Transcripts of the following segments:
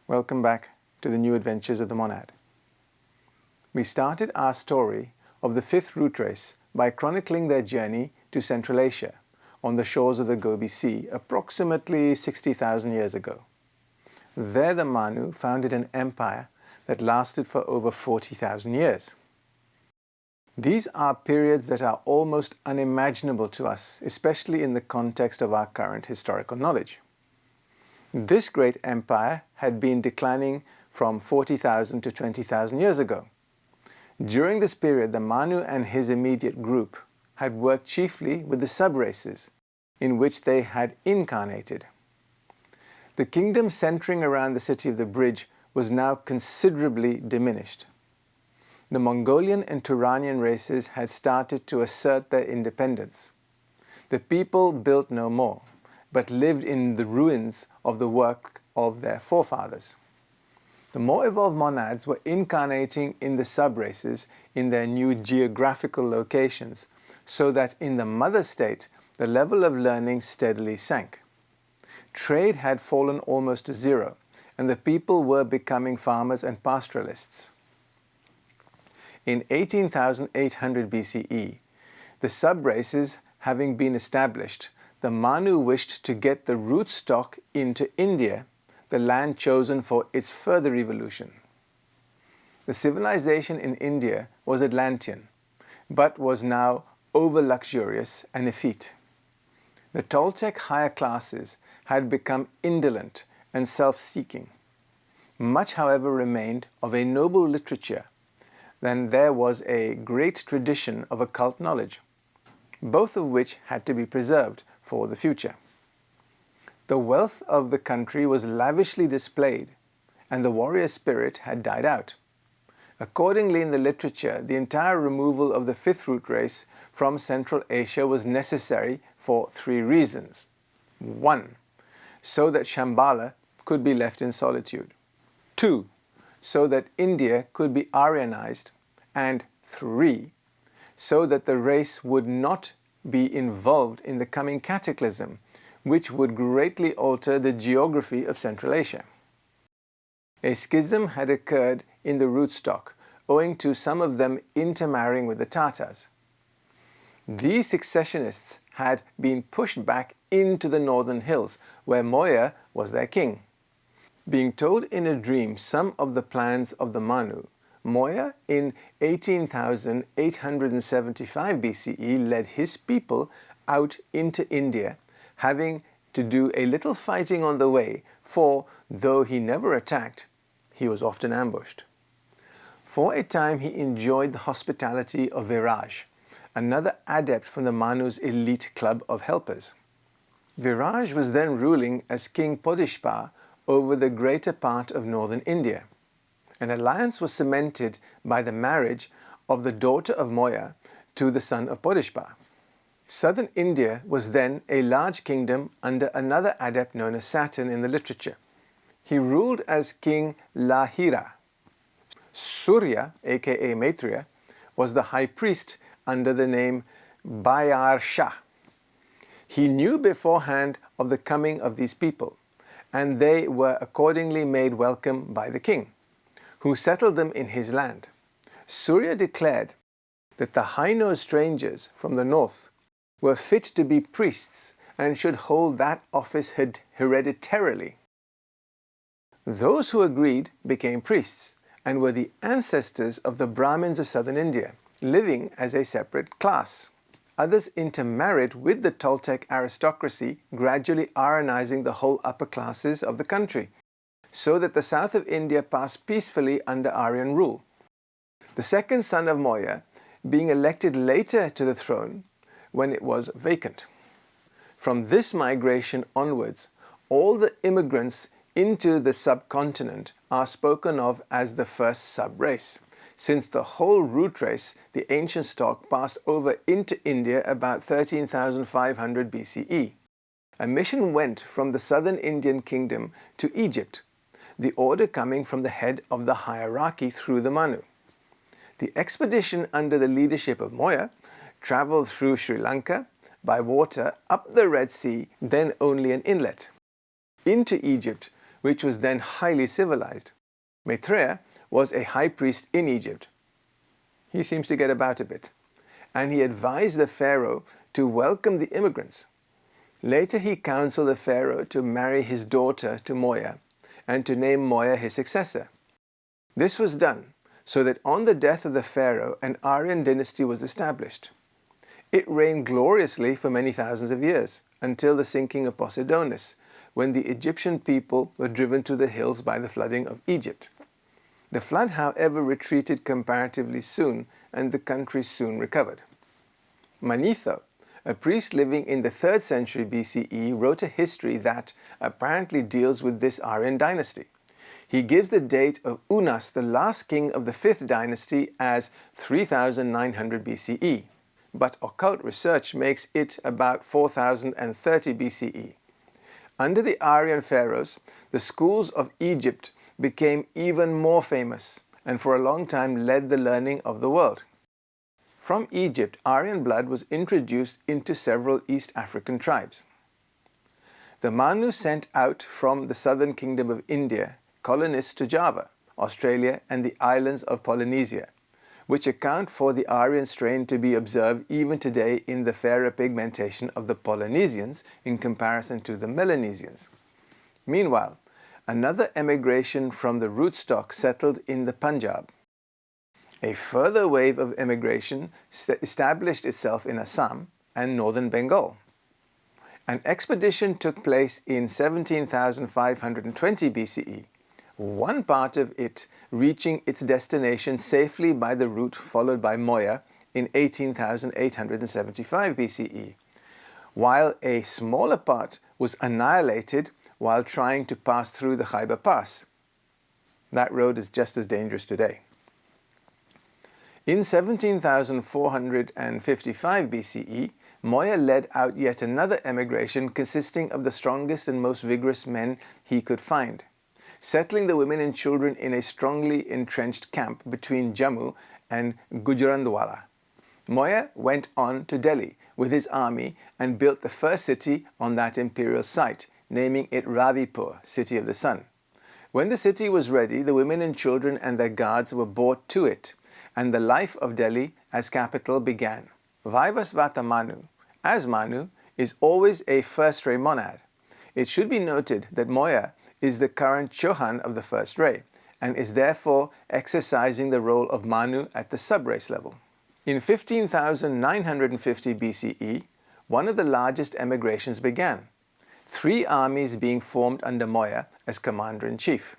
Welcome back to the new adventures of the monad. We started our story of the fifth root race by chronicling their journey to Central Asia on the shores of the Gobi Sea approximately 60,000 years ago. There the Manu founded an empire that lasted for over 40,000 years. These are periods that are almost unimaginable to us, especially in the context of our current historical knowledge. This great empire had been declining from 40,000 to 20,000 years ago. During this period, the Manu and his immediate group had worked chiefly with the sub-races in which they had incarnated. The kingdom centering around the city of the bridge was now considerably diminished. The Mongolian and Turanian races had started to assert their independence. The people built no more, but lived in the ruins of the work of their forefathers. The more evolved monads were incarnating in the sub-races in their new geographical locations, so that in the mother state, the level of learning steadily sank. Trade had fallen almost to zero, and the people were becoming farmers and pastoralists. In 18,800 BCE, the sub-races having been established, the Manu wished to get the root stock into India, the land chosen for its further evolution. The civilization in India was Atlantean, but was now over-luxurious and effete. The Toltec higher classes had become indolent and self-seeking. Much, however, remained of a noble literature. Then there was a great tradition of occult knowledge, both of which had to be preserved for the future. The wealth of the country was lavishly displayed, and the warrior spirit had died out. Accordingly, in the literature, the entire removal of the fifth root race from Central Asia was necessary for three reasons. 1. So that Shambhala could be left in solitude. 2. So that India could be Aryanized. And 3. So that the race would not be involved in the coming cataclysm, which would greatly alter the geography of Central Asia. A schism had occurred in the rootstock, owing to some of them intermarrying with the Tatars. These successionists had been pushed back into the northern hills, where Moya was their king. Being told in a dream some of the plans of the Manu, Moya in 18,875 BCE led his people out into India, having to do a little fighting on the way, for though he never attacked, he was often ambushed. For a time he enjoyed the hospitality of Viraj, another adept from the Manu's elite club of helpers. Viraj was then ruling as King Podishpa over the greater part of northern India. An alliance was cemented by the marriage of the daughter of Moya to the son of Podishpa. Southern India was then a large kingdom under another adept known as Saturn in the literature. He ruled as King Lahira. Surya, aka Maitreya, was the high priest under the name Bayar Shah. He knew beforehand of the coming of these people, and they were accordingly made welcome by the king, who settled them in his land. Surya declared that the high-nosed strangers from the north were fit to be priests and should hold that office hereditarily. Those who agreed became priests and were the ancestors of the Brahmins of southern India, living as a separate class. Others intermarried with the Toltec aristocracy, gradually Aryanizing the whole upper classes of the country, so that the south of India passed peacefully under Aryan rule. The second son of Moya being elected later to the throne when it was vacant. From this migration onwards, all the immigrants into the subcontinent are spoken of as the first sub-race, since the whole root race, the ancient stock, passed over into India about 13,500 BCE. A mission went from the southern Indian kingdom to Egypt, the order coming from the head of the hierarchy through the Manu. The expedition under the leadership of Moya travelled through Sri Lanka by water up the Red Sea, then only an inlet, into Egypt which was then highly civilized. Maitreya was a high priest in Egypt. He seems to get about a bit. And he advised the pharaoh to welcome the immigrants. Later he counseled the pharaoh to marry his daughter to Moya and to name Moya his successor. This was done so that on the death of the pharaoh, an Aryan dynasty was established. It reigned gloriously for many thousands of years, until the sinking of Poseidonus, when the Egyptian people were driven to the hills by the flooding of Egypt. The flood, however, retreated comparatively soon, and the country soon recovered. Manetho, a priest living in the 3rd century BCE, wrote a history that apparently deals with this Aryan dynasty. He gives the date of Unas, the last king of the 5th dynasty, as 3900 BCE, but occult research makes it about 4030 BCE. Under the Aryan pharaohs, the schools of Egypt became even more famous and for a long time led the learning of the world. From Egypt, Aryan blood was introduced into several East African tribes. The Manu sent out from the southern kingdom of India colonists to Java, Australia, and the islands of Polynesia, which account for the Aryan strain to be observed even today in the fairer pigmentation of the Polynesians in comparison to the Melanesians. Meanwhile, another emigration from the rootstock settled in the Punjab. A further wave of emigration established itself in Assam and northern Bengal. An expedition took place in 17,520 BCE, one part of it reaching its destination safely by the route followed by Moya in 18,875 BCE, while a smaller part was annihilated while trying to pass through the Khyber Pass. That road is just as dangerous today. In 17,455 BCE, Moya led out yet another emigration consisting of the strongest and most vigorous men he could find, settling the women and children in a strongly entrenched camp between Jammu and Gujranwala. Moya went on to Delhi with his army and built the first city on that imperial site, naming it Ravipur, City of the Sun. When the city was ready, the women and children and their guards were brought to it, and the life of Delhi as capital began. Vaivasvata Manu, as Manu, is always a first-ray monad. It should be noted that Moya is the current Chauhan of the first ray, and is therefore exercising the role of Manu at the sub-race level. In 15,950 BCE, one of the largest emigrations began, 3 armies being formed under Moya as commander-in-chief.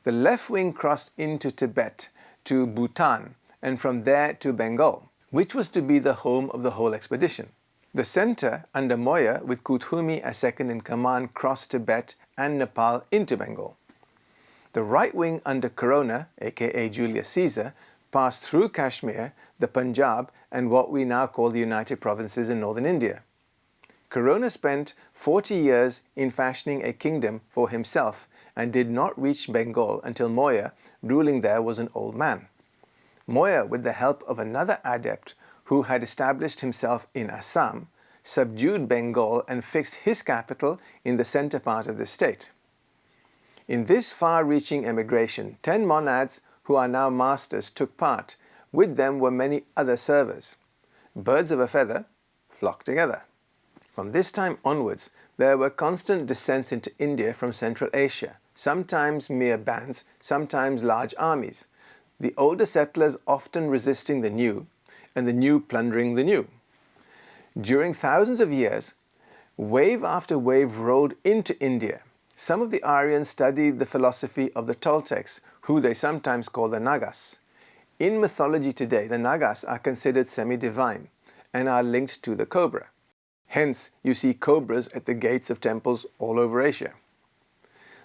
The left wing crossed into Tibet to Bhutan, and from there to Bengal, which was to be the home of the whole expedition. The center, under Moya, with Kuthumi as second in command, crossed Tibet and Nepal into Bengal. The right wing under Corona, aka Julius Caesar, passed through Kashmir, the Punjab, and what we now call the United Provinces in northern India. Corona spent 40 years in fashioning a kingdom for himself and did not reach Bengal until Moya, ruling there, was an old man. Moya, with the help of another adept who had established himself in Assam, subdued Bengal and fixed his capital in the center part of the state. In this far-reaching emigration, 10 monads who are now masters took part. With them were many other servers. Birds of a feather flocked together. From this time onwards, there were constant descents into India from Central Asia, sometimes mere bands, sometimes large armies, the older settlers often resisting the new, and the new plundering the new. During thousands of years, wave after wave rolled into India. Some of the Aryans studied the philosophy of the Toltecs, who they sometimes call the Nagas. In mythology today, the Nagas are considered semi-divine and are linked to the cobra. Hence, you see cobras at the gates of temples all over Asia.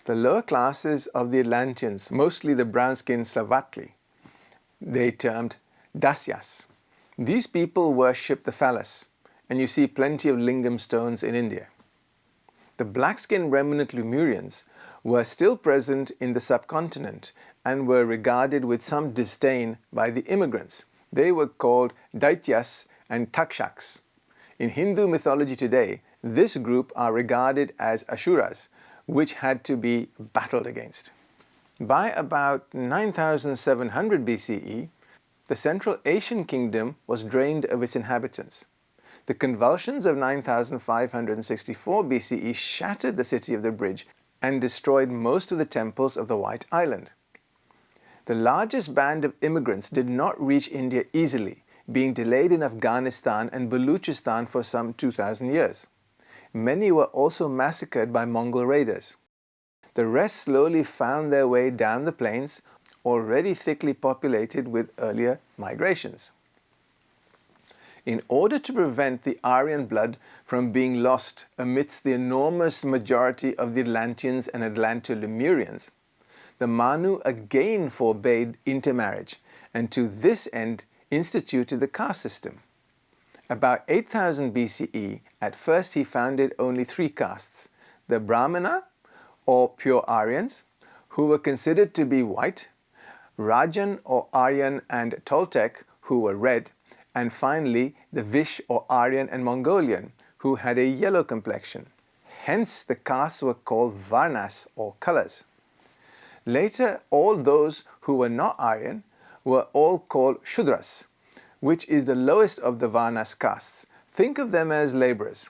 The lower classes of the Atlanteans, mostly the brown-skinned Slavatli, they termed Dasyas. These people worship the phallus, and you see plenty of lingam stones in India. The black-skinned remnant Lemurians were still present in the subcontinent and were regarded with some disdain by the immigrants. They were called Daityas and Takshaks. In Hindu mythology today, this group are regarded as Asuras, which had to be battled against. By about 9700 BCE, the Central Asian kingdom was drained of its inhabitants. The convulsions of 9564 BCE shattered the city of the bridge and destroyed most of the temples of the White Island. The largest band of immigrants did not reach India easily, being delayed in Afghanistan and Baluchistan for some 2000 years. Many were also massacred by Mongol raiders. The rest slowly found their way down the plains, already thickly populated with earlier migrations. In order to prevent the Aryan blood from being lost amidst the enormous majority of the Atlanteans and Atlanto-Lemurians, the Manu again forbade intermarriage and to this end instituted the caste system. About 8000 BCE, at first he founded only 3 castes, the Brahmana, or pure Aryans, who were considered to be white, Rajan or Aryan and Toltec, who were red, and finally the Vish or Aryan and Mongolian, who had a yellow complexion. Hence the castes were called Varnas or colors. Later, all those who were not Aryan were all called Shudras, which is the lowest of the Varnas castes. Think of them as laborers.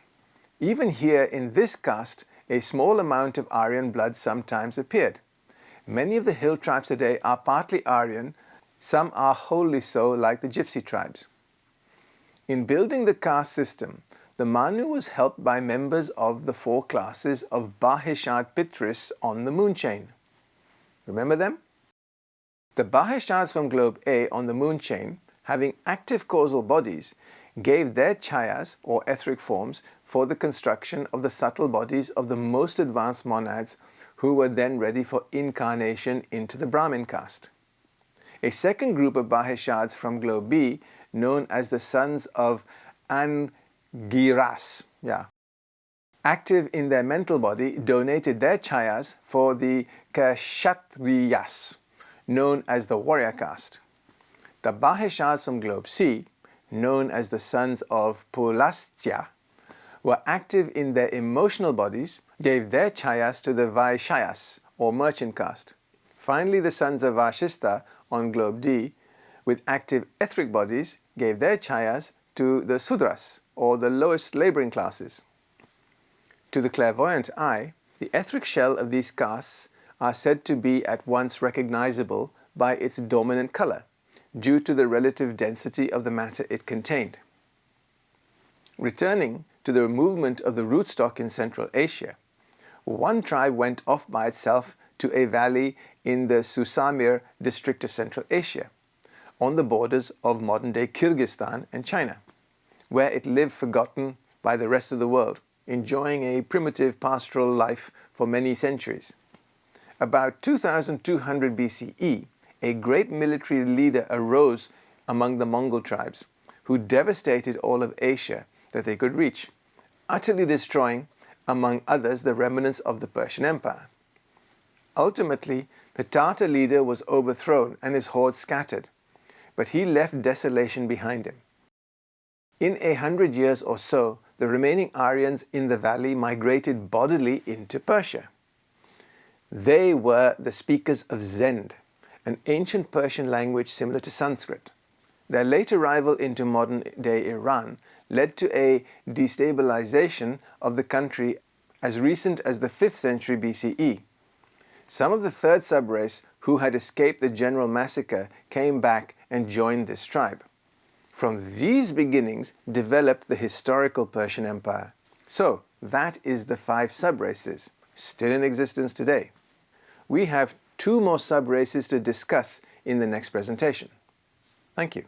Even here in this caste, a small amount of Aryan blood sometimes appeared. Many of the hill tribes today are partly Aryan, some are wholly so, like the Gypsy tribes. In building the caste system, the Manu was helped by members of the 4 classes of Bahishad Pitris on the moon chain. Remember them? The Bahishads from globe A on the moon chain, having active causal bodies, gave their chayas or etheric forms for the construction of the subtle bodies of the most advanced monads who were then ready for incarnation into the Brahmin caste. A second group of Bahishads from globe B, known as the sons of Angiras, active in their mental body, donated their chayas for the Kshatriyas, known as the warrior caste. The Bahishads from globe C, known as the sons of Pulastya, were active in their emotional bodies, gave their chayas to the Vaishyas, or merchant caste. Finally, the sons of Vashista on globe D, with active etheric bodies, gave their chayas to the Sudras, or the lowest laboring classes. To the clairvoyant eye, the etheric shell of these castes are said to be at once recognizable by its dominant color, due to the relative density of the matter it contained. Returning to the movement of the rootstock in Central Asia, one tribe went off by itself to a valley in the Susamir district of Central Asia, on the borders of modern-day Kyrgyzstan and China, where it lived forgotten by the rest of the world, enjoying a primitive pastoral life for many centuries. About 2200 BCE, a great military leader arose among the Mongol tribes, who devastated all of Asia that they could reach, utterly destroying, among others, the remnants of the Persian Empire. Ultimately, the Tatar leader was overthrown and his horde scattered, but he left desolation behind him. In 100 years or so, the remaining Aryans in the valley migrated bodily into Persia. They were the speakers of Zend, an ancient Persian language similar to Sanskrit. Their late arrival into modern-day Iran led to a destabilization of the country as recent as the 5th century BCE. Some of the 3rd subrace who had escaped the general massacre came back and joined this tribe. From these beginnings developed the historical Persian Empire. So that is the 5 subraces, still in existence today. We have 2 more subraces to discuss in the next presentation. Thank you.